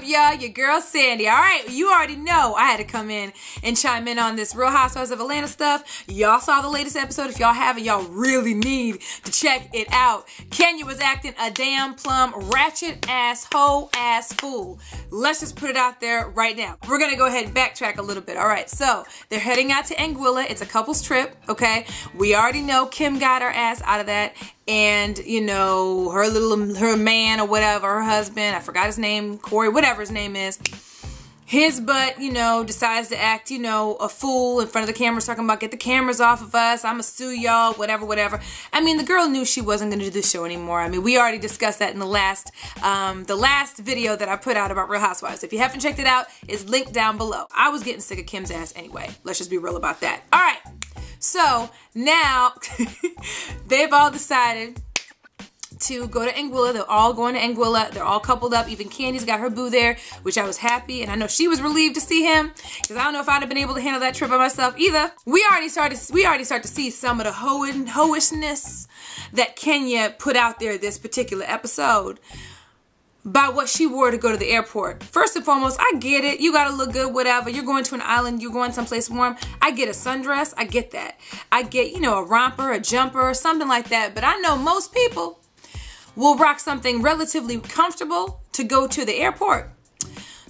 y'all? Your girl Sandy. All right, you already know I had to come in and chime in on this Real Housewives of Atlanta stuff. Y'all saw the latest episode. If y'all haven't, y'all really need to check it out. Kenya was acting a damn plum ratchet ass hoe ass fool. Let's just put it out there right now. We're gonna go ahead and backtrack a little bit. All right, so they're heading out to Anguilla. It's a couple's trip, okay? We already know Kim got her ass out of that. And, you know, her man or whatever, her husband, I forgot his name, Corey, whatever his name is, his butt, you know, decides to act, you know, a fool in front of the cameras, talking about, get the cameras off of us, I'ma sue y'all, whatever, whatever. I mean, the girl knew she wasn't going to do this show anymore. I mean, we already discussed that in the last video that I put out about Real Housewives. If you haven't checked it out, it's linked down below. I was getting sick of Kim's ass anyway. Let's just be real about that. All right. So now they've all decided to go to Anguilla. They're all going to Anguilla. They're all coupled up. Even Candy's got her boo there, which I was happy. And I know she was relieved to see him, because I don't know if I'd have been able to handle that trip by myself either. We already start to see some of the hoishness that Kenya put out there this particular episode by what she wore to go to the airport. First and foremost, I get it. You gotta look good, whatever. You're going to an island, you're going someplace warm. I get a sundress, I get that. I get, you know, a romper, a jumper, something like that. But I know most people will rock something relatively comfortable to go to the airport.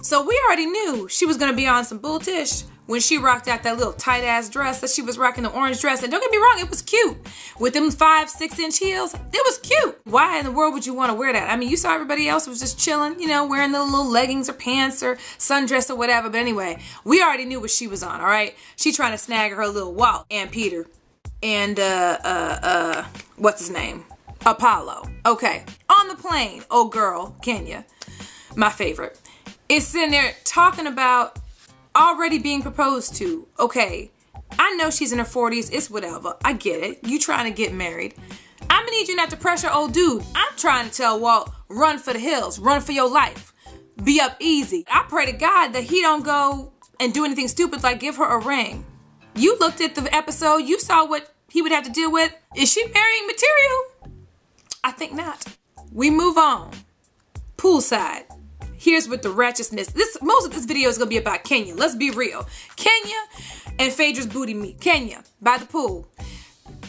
So we already knew she was gonna be on some bulltish when she rocked out that little tight ass dress that she was rocking, the orange dress. And don't get me wrong, it was cute. With them 5-6 inch heels, it was cute. Why in the world would you want to wear that? I mean, you saw everybody else was just chilling, you know, wearing the little leggings or pants or sundress or whatever. But anyway, we already knew what she was on, all right? She trying to snag her little wallet. And Peter. And, what's his name? Apollo. Okay. On the plane, old girl, Kenya, my favorite, is sitting there talking about already being proposed to. Okay, I know she's in her 40s. It's whatever. I get it. You trying to get married. I'm gonna need you not to pressure old dude. I'm trying to tell Walt, run for the hills. Run for your life. Be up easy. I pray to God that he don't go and do anything stupid like give her a ring. You looked at the episode. You saw what he would have to deal with. Is she marrying material? I think not. We move on. Poolside. Here's what the ratchetness. Most of this video is gonna be about Kenya. Let's be real. Kenya and Phaedra's booty meet. Kenya by the pool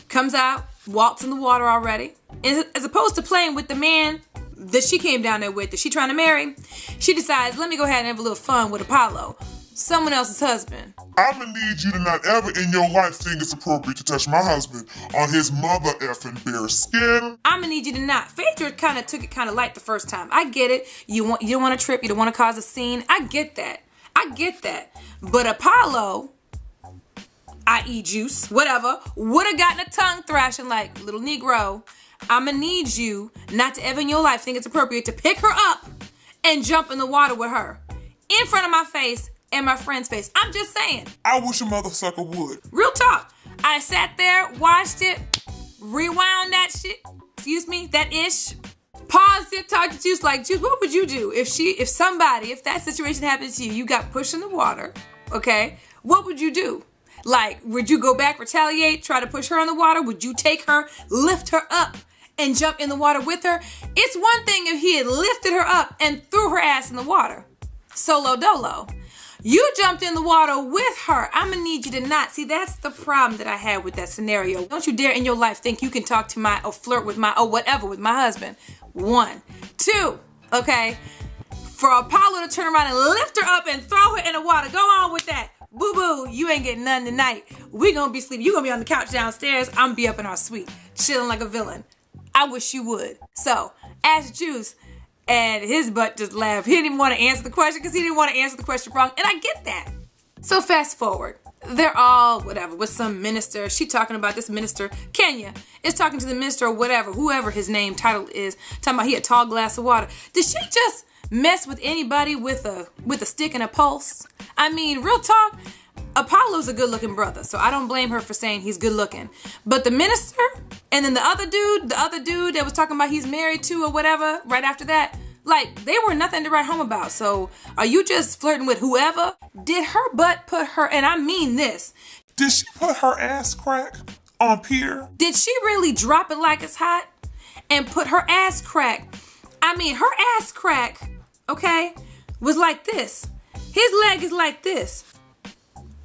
comes out, walks in the water already. And as opposed to playing with the man that she came down there with, that she trying to marry, she decides, let me go ahead and have a little fun with Apollo, someone else's husband. I'm gonna need you to not ever in your life think it's appropriate to touch my husband on his mother effing bare skin. I'm gonna need you to not. Phaedra kind of took it kind of light the first time. I get it. You don't want to trip. You don't want to cause a scene. I get that. I get that. But Apollo, i.e. Juice, whatever, would have gotten a tongue thrashing like, little Negro, I'm gonna need you not to ever in your life think it's appropriate to pick her up and jump in the water with her in front of my face and my friend's face. I'm just saying. I wish a mother sucker would. Real talk. I sat there, watched it, rewound that shit. Excuse me, that ish. Paused it, talked to Juice like, Juice, what would you do if that situation happened to you, you got pushed in the water, okay? What would you do? Like, would you go back, retaliate, try to push her in the water? Would you take her, lift her up, and jump in the water with her? It's one thing if he had lifted her up and threw her ass in the water. Solo dolo. You jumped in the water with her. I'm gonna need you to not. See, that's the problem that I had with that scenario. Don't you dare in your life think you can talk to my, or flirt with my, or whatever with my husband. 1. 2, okay? For Apollo to turn around and lift her up and throw her in the water. Go on with that. Boo-boo, you ain't getting none tonight. We gonna be sleeping. You gonna be on the couch downstairs. I'm gonna be up in our suite, chilling like a villain. I wish you would. So, ask Juice. And his butt just laughed. He didn't even want to answer the question because he didn't want to answer the question wrong. And I get that. So fast forward. They're all, whatever, with some minister. She talking about this minister. Kenya is talking to the minister or whatever, whoever his name, title is. Talking about he a tall glass of water. Did she just mess with anybody with a stick and a pulse? I mean, real talk. Apollo's a good-looking brother, so I don't blame her for saying he's good-looking. But the minister, and then the other dude that was talking about he's married to or whatever, right after that, like, they were nothing to write home about. So, are you just flirting with whoever? Did her butt put her, and I mean this. Did she put her ass crack on Peter? Did she really drop it like it's hot and put her ass crack? I mean, her ass crack, okay, was like this. His leg is like this.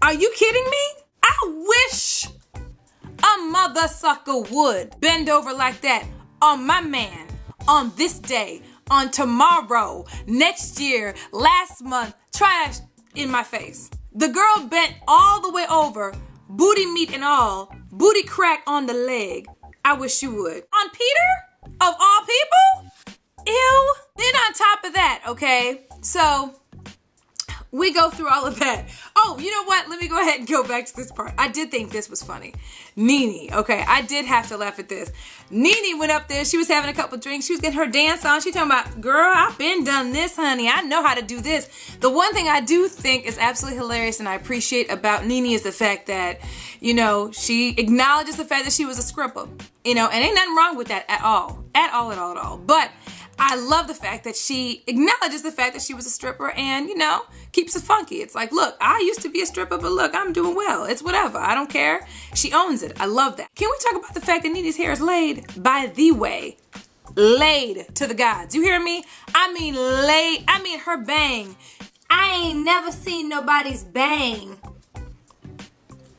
Are you kidding me? I wish a mother sucker would bend over like that on my man, on this day, on tomorrow, next year, last month, trash in my face. The girl bent all the way over, booty meat and all, booty crack on the leg. I wish you would. On Peter, of all people? Ew. Then on top of that, okay, so we go through all of that. Oh, you know what? Let me go ahead and go back to this part. I did think this was funny. Nene, okay, I did have to laugh at this. Nene went up there. She was having a couple drinks. She was getting her dance on. She talking about, girl, I've been done this, honey. I know how to do this. The one thing I do think is absolutely hilarious and I appreciate about Nene is the fact that, you know, she acknowledges the fact that she was a stripper. You know, and ain't nothing wrong with that at all. At all. But I love the fact that she acknowledges the fact that she was a stripper and, you know, keeps it funky. It's like, look, I used to be a stripper, but look, I'm doing well. It's whatever. I don't care. She owns it. I love that. Can we talk about the fact that Nene's hair is laid by the way? Laid to the gods. You hear me? I mean laid. I mean her bang. I ain't never seen nobody's bang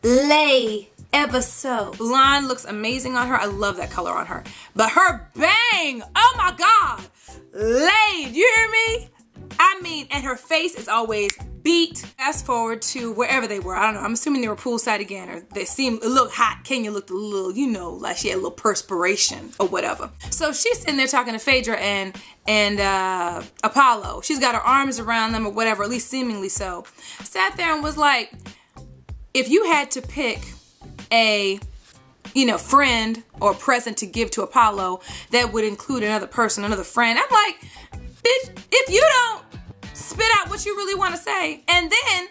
lay ever so. Blonde looks amazing on her. I love that color on her. But her bang, oh my God, laid, you hear me? I mean, and her face is always beat. Fast forward to wherever they were. I don't know. I'm assuming they were poolside again, or they seemed a little hot. Kenya looked a little, you know, like she had a little perspiration or whatever. So she's sitting there talking to Phaedra and Apollo. She's got her arms around them or whatever, at least seemingly so. Sat there and was like, if you had to pick a, you know, friend or present to give to Apollo that would include another person, another friend. I'm like, bitch, if you don't spit out what you really want to say, and then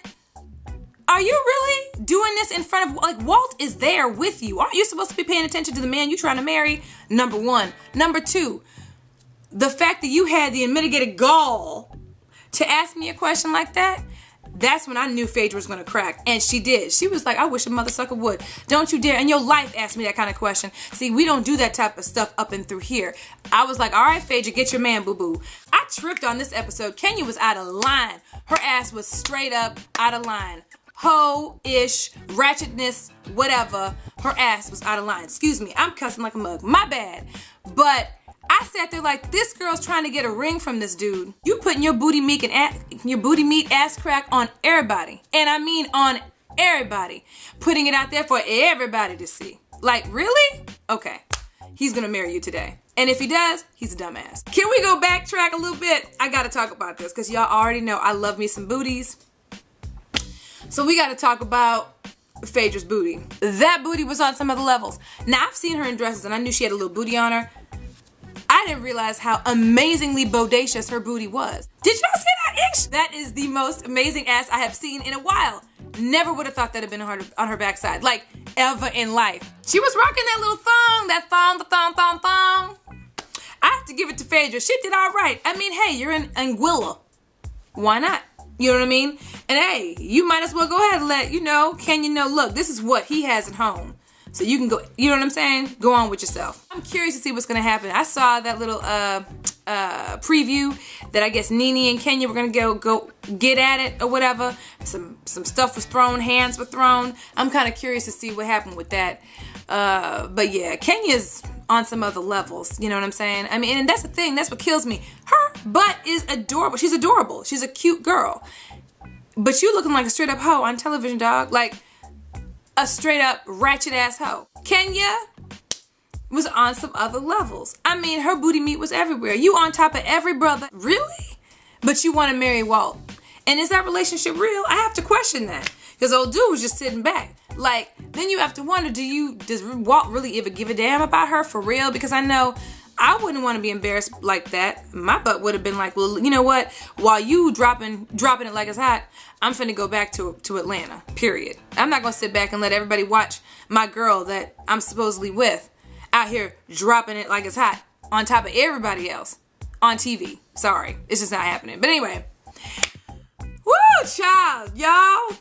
are you really doing this in front of, like, Walt is there with you. Aren't you supposed to be paying attention to the man you're trying to marry? Number one. Number two, the fact that you had the unmitigated gall to ask me a question like that, that's when I knew Phaedra was going to crack. And she did. She was like, I wish a mother sucker would. Don't you dare in your life ask me that kind of question. See, we don't do that type of stuff up and through here. I was like, all right, Phaedra, get your man, boo-boo. I tripped on this episode. Kenya was out of line. Her ass was straight up out of line. Ho-ish, ratchetness, whatever. Her ass was out of line. Excuse me, I'm cussing like a mug. My bad. But I sat there like, this girl's trying to get a ring from this dude. You putting your booty meat ass crack on everybody. And I mean on everybody. Putting it out there for everybody to see. Like, really? Okay. He's gonna marry you today. And if he does, he's a dumbass. Can we go backtrack a little bit? I gotta talk about this because y'all already know I love me some booties. So we gotta talk about Phaedra's booty. That booty was on some other levels. Now, I've seen her in dresses and I knew she had a little booty on her. I didn't realize how amazingly bodacious her booty was. Did y'all see that ish? That is the most amazing ass I have seen in a while. Never would have thought that had been on her backside, like ever in life. She was rocking that little thong, the thong. I have to give it to Phaedra. She did all right. I mean, hey, you're in Anguilla. Why not? You know what I mean? And hey, you might as well go ahead and let, you know, Kenya know, look, this is what he has at home. So you can go, you know what I'm saying? Go on with yourself. I'm curious to see what's going to happen. I saw that little preview that I guess Nene and Kenya were going to go get at it or whatever. Some stuff was thrown, hands were thrown. I'm kind of curious to see what happened with that. But yeah, Kenya's on some other levels. You know what I'm saying? I mean, and that's the thing. That's what kills me. Her butt is adorable. She's adorable. She's a cute girl. But you looking like a straight up hoe on television, dog. Like a straight up ratchet ass hoe. Kenya was on some other levels. I mean, her booty meat was everywhere. You on top of every brother. Really? But you want to marry Walt. And is that relationship real? I have to question that. Because old dude was just sitting back. Like, then you have to wonder, does Walt really ever give a damn about her for real? Because I know I wouldn't want to be embarrassed like that. My butt would have been like, well, you know what? While you dropping it like it's hot, I'm finna go back to Atlanta, period. I'm not going to sit back and let everybody watch my girl that I'm supposedly with out here dropping it like it's hot on top of everybody else on TV. Sorry, it's just not happening. But anyway, woo, child, y'all.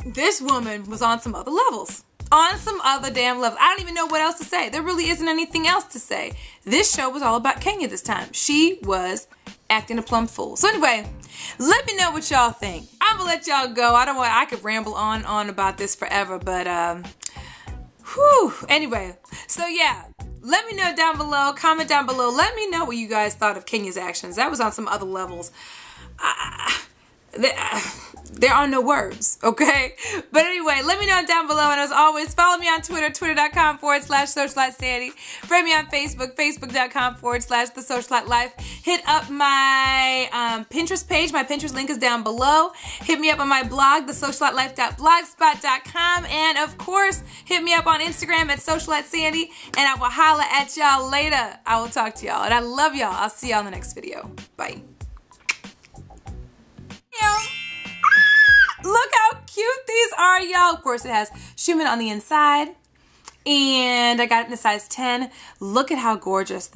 This woman was on some other levels. On some other damn level. I don't even know what else to say. There really isn't anything else to say. This show was all about Kenya this time. She was acting a plumb fool. So anyway, let me know what y'all think. I'm gonna let y'all go. I could ramble on about this forever, but anyway, so yeah, let me know down below, comment down below, let me know what you guys thought of Kenya's actions. That was on some other levels. There are no words, okay? But anyway, let me know down below, and as always, follow me on Twitter, twitter.com/SocialiteSandy. Friend me on Facebook, facebook.com/TheSocialiteLife. Hit up my Pinterest page. My Pinterest link is down below. Hit me up on my blog, TheSocialiteLife.blogspot.com. And of course, hit me up on Instagram at SocialiteSandy, and I will holla at y'all later. I will talk to y'all, and I love y'all. I'll see y'all in the next video. Bye. Look how cute these are, y'all. Of course, it has Schumann on the inside, and I got it in a size 10. Look at how gorgeous.